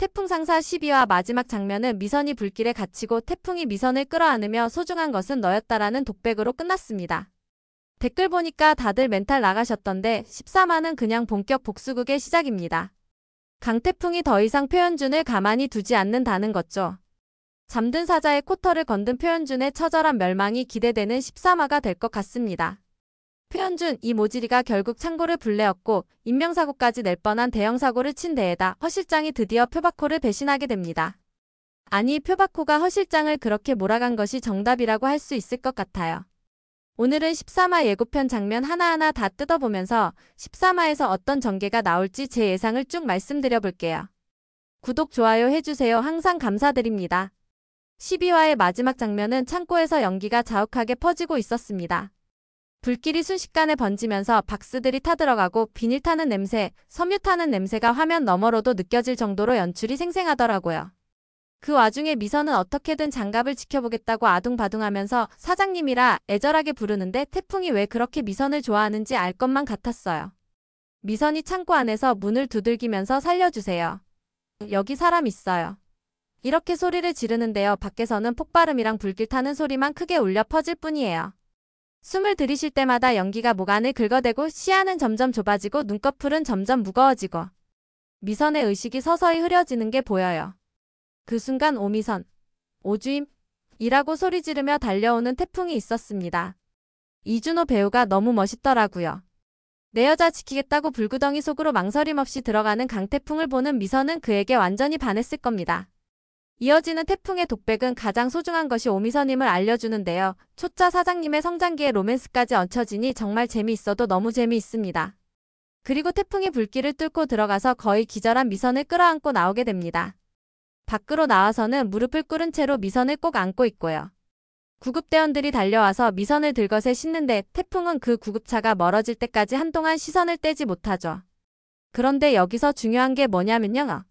태풍 상사 12화 마지막 장면은 미선이 불길에 갇히고 태풍이 미선을 끌어안으며 소중한 것은 너였다라는 독백으로 끝났습니다. 댓글 보니까 다들 멘탈 나가셨던데 13화는 그냥 본격 복수극의 시작입니다. 강태풍이 더 이상 표현준을 가만히 두지 않는다는 거죠. 잠든 사자의 코털을 건든 표현준의 처절한 멸망이 기대되는 13화가 될 것 같습니다. 표현준, 이 모지리가 결국 창고를 불내었고 인명사고까지 낼 뻔한 대형사고를 친 데에다 허 실장이 드디어 표바코를 배신하게 됩니다. 아니, 표바코가 허 실장을 그렇게 몰아간 것이 정답이라고 할 수 있을 것 같아요. 오늘은 13화 예고편 장면 하나하나 다 뜯어보면서 13화에서 어떤 전개가 나올지 제 예상을 쭉 말씀드려 볼게요. 구독, 좋아요 해주세요. 항상 감사드립니다. 12화의 마지막 장면은 창고에서 연기가 자욱하게 퍼지고 있었습니다. 불길이 순식간에 번지면서 박스들이 타들어가고 비닐 타는 냄새, 섬유 타는 냄새가 화면 너머로도 느껴질 정도로 연출이 생생하더라고요. 그 와중에 미선은 어떻게든 장갑을 지켜보겠다고 아둥바둥하면서 사장님이라 애절하게 부르는데 태풍이 왜 그렇게 미선을 좋아하는지 알 것만 같았어요. 미선이 창고 안에서 문을 두들기면서 살려주세요. 여기 사람 있어요. 이렇게 소리를 지르는데요. 밖에서는 폭발음이랑 불길 타는 소리만 크게 울려 퍼질 뿐이에요. 숨을 들이쉴 때마다 연기가 목 안을 긁어대고 시야는 점점 좁아지고 눈꺼풀은 점점 무거워지고 미선의 의식이 서서히 흐려지는 게 보여요. 그 순간 오미선, 오주임 이라고 소리 지르며 달려오는 태풍이 있었습니다. 이준호 배우가 너무 멋있더라고요. 내 여자 지키겠다고 불구덩이 속으로 망설임 없이 들어가는 강태풍을 보는 미선은 그에게 완전히 반했을 겁니다. 이어지는 태풍의 독백은 가장 소중한 것이 오미선임을 알려주는데요. 초짜 사장님의 성장기에 로맨스까지 얹혀지니 정말 재미있어도 너무 재미있습니다. 그리고 태풍이 불길을 뚫고 들어가서 거의 기절한 미선을 끌어안고 나오게 됩니다. 밖으로 나와서는 무릎을 꿇은 채로 미선을 꼭 안고 있고요. 구급대원들이 달려와서 미선을 들것에 싣는데 태풍은 그 구급차가 멀어질 때까지 한동안 시선을 떼지 못하죠. 그런데 여기서 중요한 게 뭐냐면요.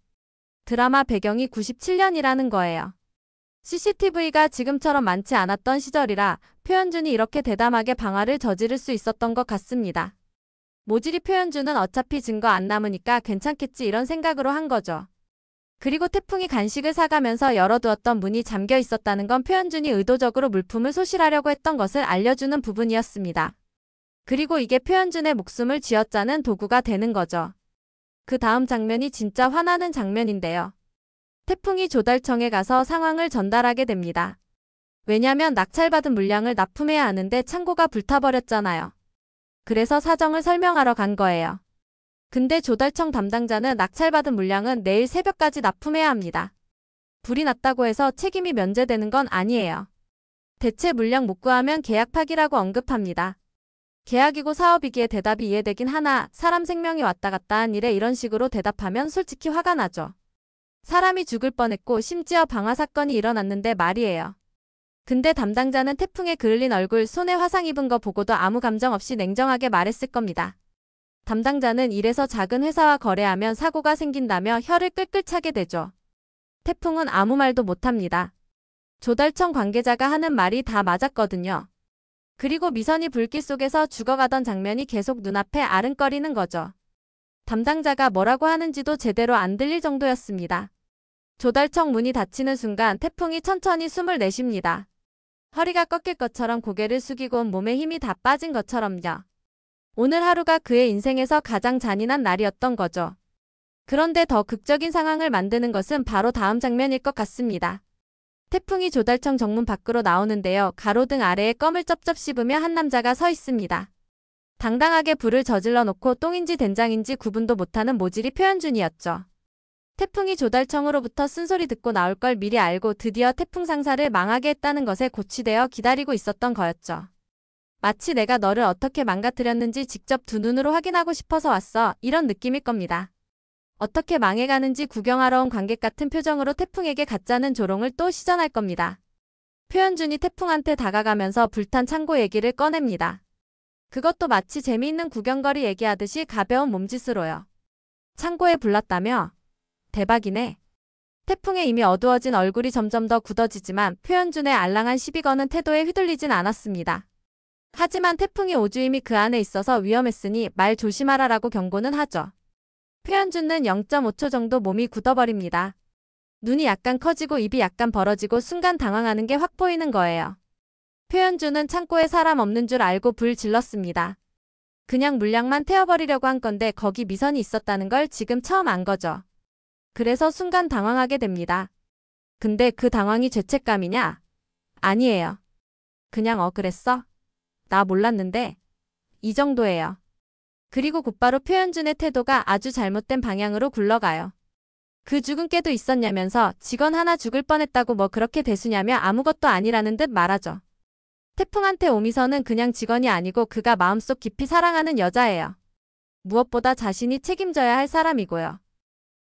드라마 배경이 97년이라는 거예요. CCTV가 지금처럼 많지 않았던 시절이라 표현준이 이렇게 대담하게 방화를 저지를 수 있었던 것 같습니다. 모지리 표현준은 어차피 증거 안 남으니까 괜찮겠지 이런 생각으로 한 거죠. 그리고 태풍이 간식을 사가면서 열어두었던 문이 잠겨 있었다는 건 표현준이 의도적으로 물품을 소실하려고 했던 것을 알려주는 부분이었습니다. 그리고 이게 표현준의 목숨을 쥐어짜는 도구가 되는 거죠. 그 다음 장면이 진짜 화나는 장면인데요. 태풍이 조달청에 가서 상황을 전달하게 됩니다. 왜냐면 낙찰받은 물량을 납품해야 하는데 창고가 불타버렸잖아요. 그래서 사정을 설명하러 간 거예요. 근데 조달청 담당자는 낙찰받은 물량은 내일 새벽까지 납품해야 합니다. 불이 났다고 해서 책임이 면제되는 건 아니에요. 대체 물량 못 구하면 계약 파기라고 언급합니다. 계약이고 사업이기에 대답이 이해되긴 하나 사람 생명이 왔다 갔다 한 일에 이런 식으로 대답하면 솔직히 화가 나죠. 사람이 죽을 뻔했고 심지어 방화 사건이 일어났는데 말이에요. 근데 담당자는 태풍에 그을린 얼굴, 손에 화상 입은 거 보고도 아무 감정 없이 냉정하게 말했을 겁니다. 담당자는 이래서 작은 회사와 거래하면 사고가 생긴다며 혀를 끌끌 차게 되죠. 태풍은 아무 말도 못합니다. 조달청 관계자가 하는 말이 다 맞았거든요. 그리고 미선이 불길 속에서 죽어가던 장면이 계속 눈앞에 아른거리는 거죠. 담당자가 뭐라고 하는지도 제대로 안 들릴 정도였습니다. 조달청 문이 닫히는 순간 태풍이 천천히 숨을 내쉽니다. 허리가 꺾일 것처럼 고개를 숙이고 몸에 힘이 다 빠진 것처럼요. 오늘 하루가 그의 인생에서 가장 잔인한 날이었던 거죠. 그런데 더 극적인 상황을 만드는 것은 바로 다음 장면일 것 같습니다. 태풍이 조달청 정문 밖으로 나오는데요. 가로등 아래에 껌을 쩝쩝 씹으며 한 남자가 서 있습니다. 당당하게 불을 저질러 놓고 똥인지 된장인지 구분도 못하는 모지리 표현준이었죠. 태풍이 조달청으로부터 쓴소리 듣고 나올 걸 미리 알고 드디어 태풍 상사를 망하게 했다는 것에 고취되어 기다리고 있었던 거였죠. 마치 내가 너를 어떻게 망가뜨렸는지 직접 두 눈으로 확인하고 싶어서 왔어. 이런 느낌일 겁니다. 어떻게 망해가는지 구경하러 온 관객 같은 표정으로 태풍에게 가짜는 조롱을 또 시전할 겁니다. 표현준이 태풍한테 다가가면서 불탄 창고 얘기를 꺼냅니다. 그것도 마치 재미있는 구경거리 얘기하듯이 가벼운 몸짓으로요. 창고에 불났다며? 대박이네. 태풍의 이미 어두워진 얼굴이 점점 더 굳어지지만 표현준의 알랑한 시비 거는 태도에 휘둘리진 않았습니다. 하지만 태풍이 오주임이 그 안에 있어서 위험했으니 말 조심하라라고 경고는 하죠. 표현준은 0.5초 정도 몸이 굳어버립니다. 눈이 약간 커지고 입이 약간 벌어지고 순간 당황하는 게 확 보이는 거예요. 표현준은 창고에 사람 없는 줄 알고 불 질렀습니다. 그냥 물량만 태워버리려고 한 건데 거기 미선이 있었다는 걸 지금 처음 안 거죠. 그래서 순간 당황하게 됩니다. 근데 그 당황이 죄책감이냐? 아니에요. 그냥 그랬어? 나 몰랐는데. 이 정도예요. 그리고 곧바로 표현준의 태도가 아주 잘못된 방향으로 굴러가요. 그 죽은 깨도 있었냐면서 직원 하나 죽을 뻔했다고 뭐 그렇게 대수냐며 아무것도 아니라는 듯 말하죠. 태풍한테 오미선은 그냥 직원이 아니고 그가 마음속 깊이 사랑하는 여자예요. 무엇보다 자신이 책임져야 할 사람이고요.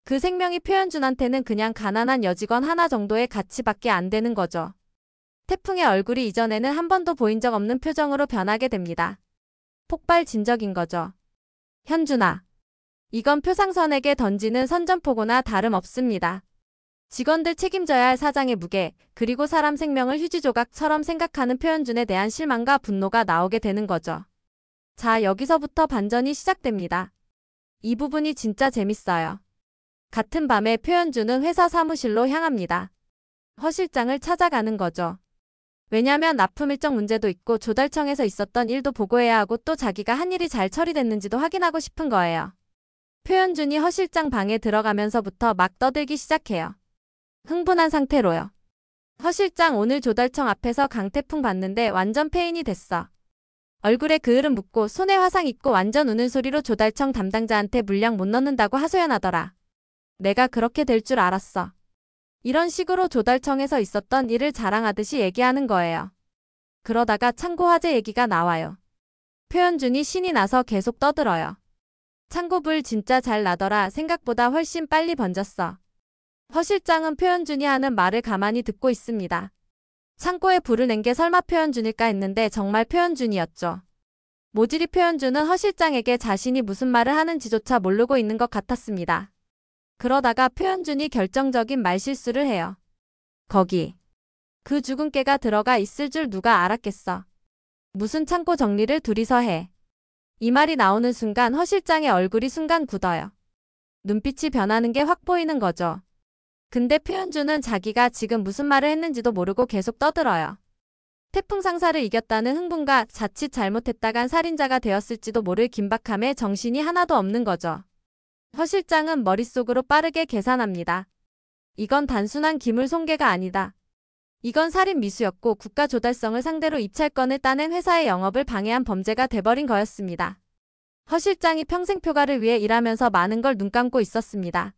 그 생명이 표현준한테는 그냥 가난한 여직원 하나 정도의 가치밖에 안 되는 거죠. 태풍의 얼굴이 이전에는 한 번도 보인 적 없는 표정으로 변하게 됩니다. 폭발진적인 거죠. 현준아. 이건 표상선에게 던지는 선전포고나 다름없습니다. 직원들 책임져야 할 사장의 무게, 그리고 사람 생명을 휴지조각처럼 생각하는 표현준에 대한 실망과 분노가 나오게 되는 거죠. 자, 여기서부터 반전이 시작됩니다. 이 부분이 진짜 재밌어요. 같은 밤에 표현준은 회사 사무실로 향합니다. 허 실장을 찾아가는 거죠. 왜냐면 납품 일정 문제도 있고 조달청에서 있었던 일도 보고해야 하고 또 자기가 한 일이 잘 처리됐는지도 확인하고 싶은 거예요. 표현준이 허 실장 방에 들어가면서부터 막 떠들기 시작해요. 흥분한 상태로요. 허 실장 오늘 조달청 앞에서 강태풍 봤는데 완전 페인이 됐어. 얼굴에 그을음 묻고 손에 화상 입고 완전 우는 소리로 조달청 담당자한테 물량 못 넣는다고 하소연하더라. 내가 그렇게 될 줄 알았어. 이런 식으로 조달청에서 있었던 일을 자랑하듯이 얘기하는 거예요. 그러다가 창고 화재 얘기가 나와요. 표현준이 신이 나서 계속 떠들어요. 창고불 진짜 잘 나더라. 생각보다 훨씬 빨리 번졌어. 허 실장은 표현준이 하는 말을 가만히 듣고 있습니다. 창고에 불을 낸 게 설마 표현준일까 했는데 정말 표현준이었죠. 모질이 표현준은 허 실장에게 자신이 무슨 말을 하는지조차 모르고 있는 것 같았습니다. 그러다가 표현준이 결정적인 말실수를 해요. 거기. 그 죽은 깨가 들어가 있을 줄 누가 알았겠어. 무슨 창고 정리를 둘이서 해. 이 말이 나오는 순간 허 실장의 얼굴이 순간 굳어요. 눈빛이 변하는 게 확 보이는 거죠. 근데 표현준은 자기가 지금 무슨 말을 했는지도 모르고 계속 떠들어요. 태풍 상사를 이겼다는 흥분과 자칫 잘못했다간 살인자가 되었을지도 모를 긴박함에 정신이 하나도 없는 거죠. 허 실장은 머릿속으로 빠르게 계산합니다. 이건 단순한 기물 손괴가 아니다. 이건 살인 미수였고 국가 조달성을 상대로 입찰권을 따낸 회사의 영업을 방해한 범죄가 돼버린 거였습니다. 허 실장이 평생 표가를 위해 일하면서 많은 걸 눈 감고 있었습니다.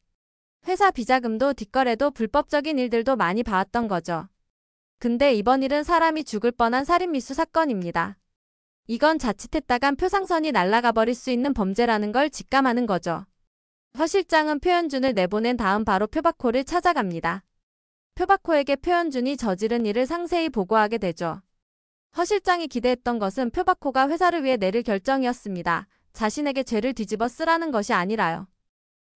회사 비자금도 뒷거래도 불법적인 일들도 많이 봐왔던 거죠. 근데 이번 일은 사람이 죽을 뻔한 살인 미수 사건입니다. 이건 자칫했다간 표상선이 날아가 버릴 수 있는 범죄라는 걸 직감하는 거죠. 허 실장은 표현준을 내보낸 다음 바로 표박호를 찾아갑니다. 표박호에게 표현준이 저지른 일을 상세히 보고하게 되죠. 허 실장이 기대했던 것은 표박호가 회사를 위해 내릴 결정이었습니다. 자신에게 죄를 뒤집어 쓰라는 것이 아니라요.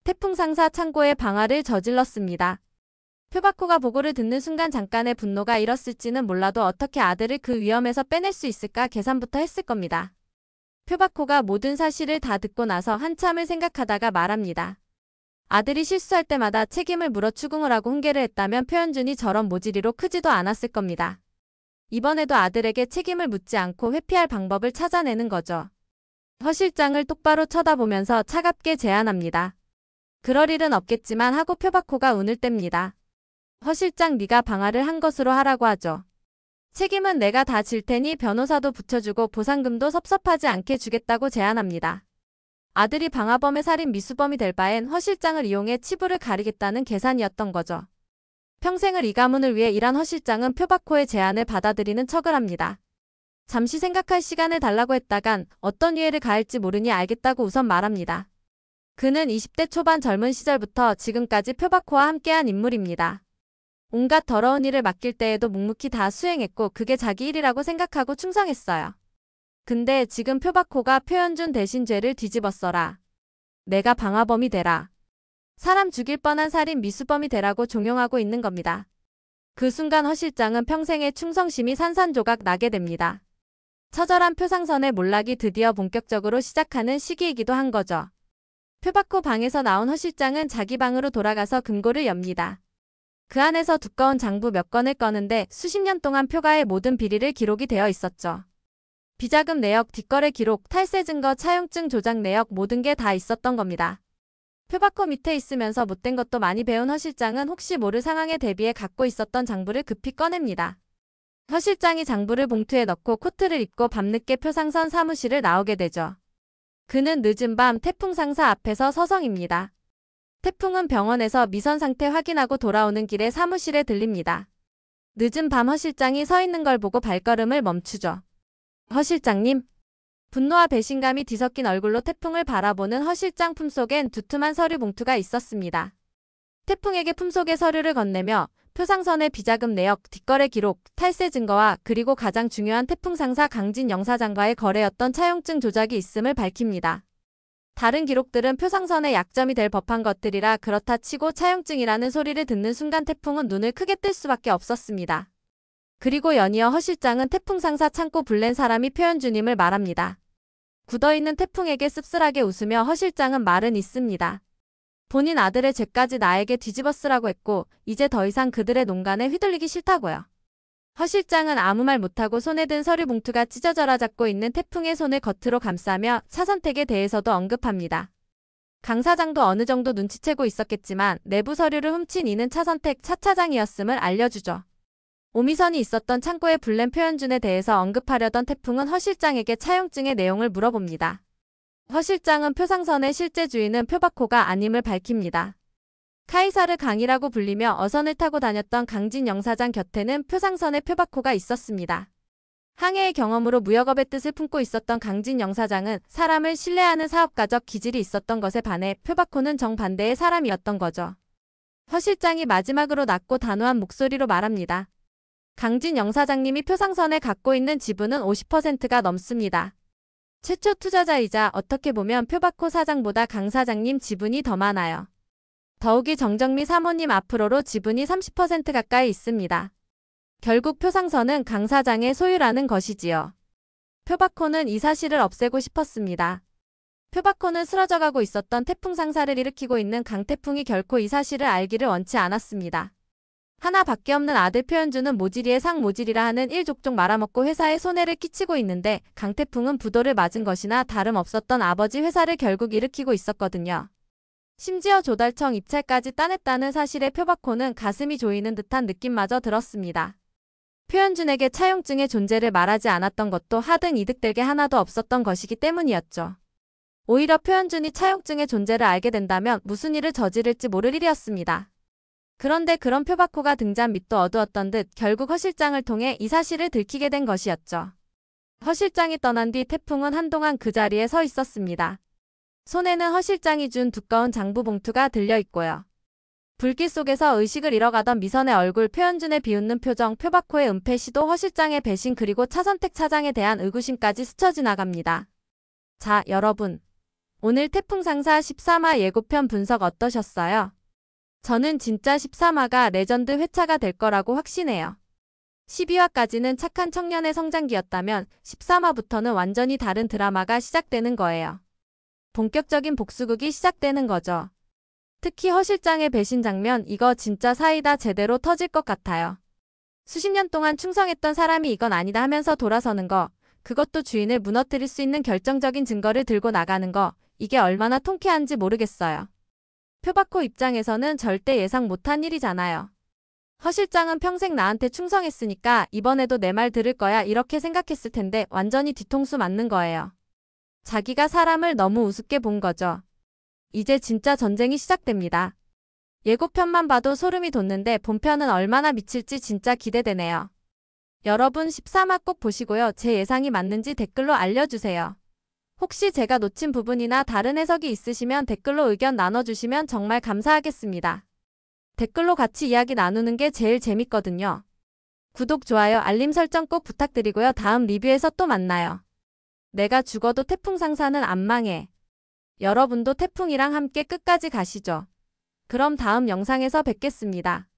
태풍 상사 창고에 방화를 저질렀습니다. 표박호가 보고를 듣는 순간 잠깐의 분노가 일었을지는 몰라도 어떻게 아들을 그 위험에서 빼낼 수 있을까 계산부터 했을 겁니다. 표박호가 모든 사실을 다 듣고 나서 한참을 생각하다가 말합니다. 아들이 실수할 때마다 책임을 물어 추궁을 하고 훈계를 했다면 표현준이 저런 모질이로 크지도 않았을 겁니다. 이번에도 아들에게 책임을 묻지 않고 회피할 방법을 찾아내는 거죠. 허 실장을 똑바로 쳐다보면서 차갑게 제안합니다. 그럴 일은 없겠지만 하고 표박호가 운을 뗍니다. 허 실장 네가 방화를 한 것으로 하라고 하죠. 책임은 내가 다 질 테니 변호사도 붙여주고 보상금도 섭섭하지 않게 주겠다고 제안합니다. 아들이 방화범의 살인 미수범이 될 바엔 허 실장을 이용해 치부를 가리겠다는 계산이었던 거죠. 평생을 이 가문을 위해 일한 허 실장은 표박호의 제안을 받아들이는 척을 합니다. 잠시 생각할 시간을 달라고 했다간 어떤 유해를 가할지 모르니 알겠다고 우선 말합니다. 그는 20대 초반 젊은 시절부터 지금까지 표박호와 함께한 인물입니다. 온갖 더러운 일을 맡길 때에도 묵묵히 다 수행했고 그게 자기 일이라고 생각하고 충성했어요. 근데 지금 표박호가 표현준 대신 죄를 뒤집어 써라. 내가 방화범이 되라. 사람 죽일 뻔한 살인 미수범이 되라고 종용하고 있는 겁니다. 그 순간 허 실장은 평생의 충성심이 산산조각 나게 됩니다. 처절한 표상선의 몰락이 드디어 본격적으로 시작하는 시기이기도 한 거죠. 표박호 방에서 나온 허 실장은 자기 방으로 돌아가서 금고를 엽니다. 그 안에서 두꺼운 장부 몇 건을 꺼는데 수십 년 동안 표가의 모든 비리를 기록이 되어 있었죠. 비자금 내역, 뒷거래 기록, 탈세 증거, 차용증 조작 내역 모든 게 다 있었던 겁니다. 표박호 밑에 있으면서 못된 것도 많이 배운 허 실장은 혹시 모를 상황에 대비해 갖고 있었던 장부를 급히 꺼냅니다. 허 실장이 장부를 봉투에 넣고 코트를 입고 밤늦게 표상선 사무실을 나오게 되죠. 그는 늦은 밤 태풍 상사 앞에서 서성입니다. 태풍은 병원에서 미선 상태 확인하고 돌아오는 길에 사무실에 들립니다. 늦은 밤 허 실장이 서 있는 걸 보고 발걸음을 멈추죠. 허 실장님. 분노와 배신감이 뒤섞인 얼굴로 태풍을 바라보는 허 실장 품속엔 두툼한 서류 봉투가 있었습니다. 태풍에게 품속의 서류를 건네며 표상선의 비자금 내역, 뒷거래 기록, 탈세 증거와 그리고 가장 중요한 태풍 상사 강진 영사장과의 거래였던 차용증 조작이 있음을 밝힙니다. 다른 기록들은 표상선의 약점이 될 법한 것들이라 그렇다 치고 차용증이라는 소리를 듣는 순간 태풍은 눈을 크게 뜰 수밖에 없었습니다. 그리고 연이어 허 실장은 태풍 상사 창고 불낸 사람이 표현주님을 말합니다. 굳어있는 태풍에게 씁쓸하게 웃으며 허 실장은 말은 있습니다. 본인 아들의 죄까지 나에게 뒤집어 쓰라고 했고 이제 더 이상 그들의 농간에 휘둘리기 싫다고요. 허 실장은 아무 말 못하고 손에 든 서류 봉투가 찢어져라 잡고 있는 태풍의 손을 겉으로 감싸며 차 선택에 대해서도 언급합니다. 강 사장도 어느 정도 눈치채고 있었겠지만 내부 서류를 훔친 이는 차 선택 차 차장이었음을 알려주죠. 오미선이 있었던 창고의 불낸 표현준에 대해서 언급하려던 태풍은 허 실장에게 차용증의 내용을 물어봅니다. 허 실장은 표상선의 실제 주인은 표박호가 아님을 밝힙니다. 카이사르 강이라고 불리며 어선을 타고 다녔던 강진 영사장 곁에는 표상선의 표박호가 있었습니다. 항해의 경험으로 무역업의 뜻을 품고 있었던 강진 영사장은 사람을 신뢰하는 사업가적 기질이 있었던 것에 반해 표박호는 정반대의 사람이었던 거죠. 허 실장이 마지막으로 낮고 단호한 목소리로 말합니다. 강진 영사장님이 표상선에 갖고 있는 지분은 50%가 넘습니다. 최초 투자자이자 어떻게 보면 표박호 사장보다 강 사장님 지분이 더 많아요. 더욱이 정정미 사모님 앞으로로 지분이 30% 가까이 있습니다. 결국 표상선은 강 사장의 소유라는 것이지요. 표박호는 이 사실을 없애고 싶었습니다. 표박호는 쓰러져가고 있었던 태풍 상사를 일으키고 있는 강태풍이 결코 이 사실을 알기를 원치 않았습니다. 하나밖에 없는 아들 표현주는 모지리의 상모지리라 하는 일족족 말아먹고 회사에 손해를 끼치고 있는데 강태풍은 부도를 맞은 것이나 다름없었던 아버지 회사를 결국 일으키고 있었거든요. 심지어 조달청 입찰까지 따냈다는 사실에 표박호는 가슴이 조이는 듯한 느낌마저 들었습니다. 표현준에게 차용증의 존재를 말하지 않았던 것도 하등 이득될 게 하나도 없었던 것이기 때문이었죠. 오히려 표현준이 차용증의 존재를 알게 된다면 무슨 일을 저지를지 모를 일이었습니다. 그런데 그런 표박호가 등잔 밑도 어두웠던 듯 결국 허 실장을 통해 이 사실을 들키게 된 것이었죠. 허 실장이 떠난 뒤 태풍은 한동안 그 자리에 서 있었습니다. 손에는 허 실장이 준 두꺼운 장부 봉투가 들려 있고요. 불길 속에서 의식을 잃어가던 미선의 얼굴, 표현준의 비웃는 표정, 표박호의 은폐 시도, 허 실장의 배신 그리고 차선택 차장에 대한 의구심까지 스쳐 지나갑니다. 자, 여러분. 오늘 태풍 상사 13화 예고편 분석 어떠셨어요? 저는 진짜 13화가 레전드 회차가 될 거라고 확신해요. 12화까지는 착한 청년의 성장기였다면 13화부터는 완전히 다른 드라마가 시작되는 거예요. 본격적인 복수극이 시작되는 거죠. 특히 허 실장의 배신 장면, 이거 진짜 사이다 제대로 터질 것 같아요. 수십 년 동안 충성했던 사람이 이건 아니다 하면서 돌아서는 거, 그것도 주인을 무너뜨릴 수 있는 결정적인 증거를 들고 나가는 거, 이게 얼마나 통쾌한지 모르겠어요. 표박호 입장에서는 절대 예상 못한 일이잖아요. 허 실장은 평생 나한테 충성했으니까 이번에도 내 말 들을 거야 이렇게 생각했을 텐데 완전히 뒤통수 맞는 거예요. 자기가 사람을 너무 우습게 본 거죠. 이제 진짜 전쟁이 시작됩니다. 예고편만 봐도 소름이 돋는데 본편은 얼마나 미칠지 진짜 기대되네요. 여러분 13화 꼭 보시고요. 제 예상이 맞는지 댓글로 알려주세요. 혹시 제가 놓친 부분이나 다른 해석이 있으시면 댓글로 의견 나눠주시면 정말 감사하겠습니다. 댓글로 같이 이야기 나누는 게 제일 재밌거든요. 구독, 좋아요, 알림 설정 꼭 부탁드리고요. 다음 리뷰에서 또 만나요. 내가 죽어도 태풍 상사는 안 망해. 여러분도 태풍이랑 함께 끝까지 가시죠. 그럼 다음 영상에서 뵙겠습니다.